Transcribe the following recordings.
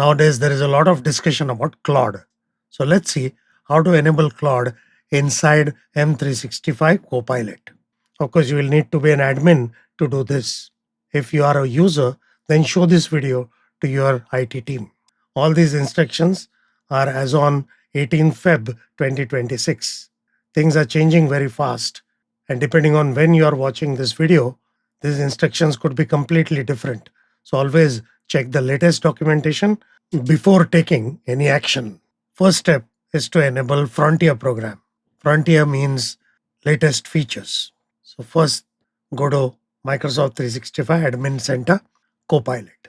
Nowadays, there is a lot of discussion about Claude. So let's see how to enable Claude inside M365 Copilot. Of course, you will need to be an admin to do this. If you are a user, then show this video to your IT team. All these instructions are as on 18 Feb 2026. Things are changing very fast, and depending on when you are watching this video, these instructions could be completely different. So always check the latest documentation before taking any action. First step is to enable Frontier program. Frontier means latest features. So first go to Microsoft 365 Admin Center, Copilot.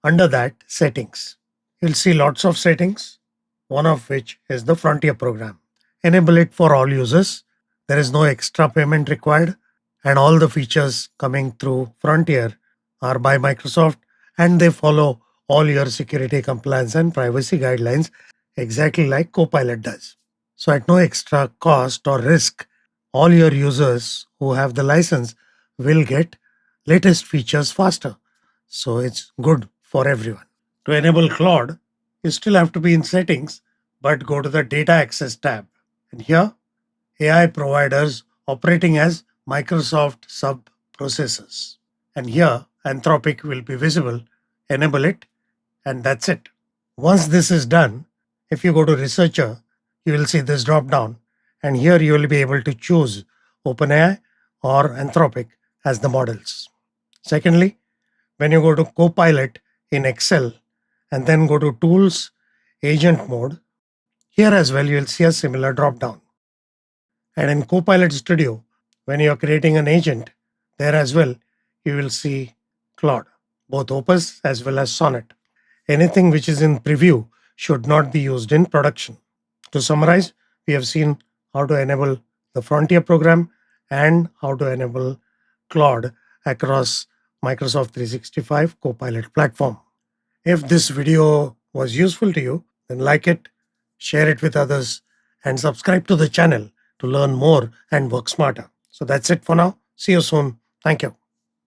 Under that, settings. You'll see lots of settings, one of which is the Frontier program. Enable it for all users. There is no extra payment required, and all the features coming through Frontier are by Microsoft, and they follow all your security, compliance, and privacy guidelines exactly like Copilot does. So, at no extra cost or risk, all your users who have the license will get latest features faster. So, it's good for everyone. To enable Claude, you still have to be in settings, but go to the data access tab. And here, AI providers operating as Microsoft sub processors. And here, Anthropic will be visible. Enable it, and that's it. Once this is done, if you go to Researcher, you will see this drop down, and here you will be able to choose OpenAI or Anthropic as the models. Secondly, when you go to Copilot in Excel and then go to Tools, Agent Mode, here as well you will see a similar drop down. And in Copilot Studio, when you are creating an agent, there as well you will see Claude, both Opus as well as Sonnet. Anything which is in preview should not be used in production. To summarize, we have seen how to enable the Frontier program and how to enable Claude across Microsoft 365 Copilot platform. If this video was useful to you, then like it, share it with others, and subscribe to the channel to learn more and work smarter. So that's it for now. See you soon. Thank you.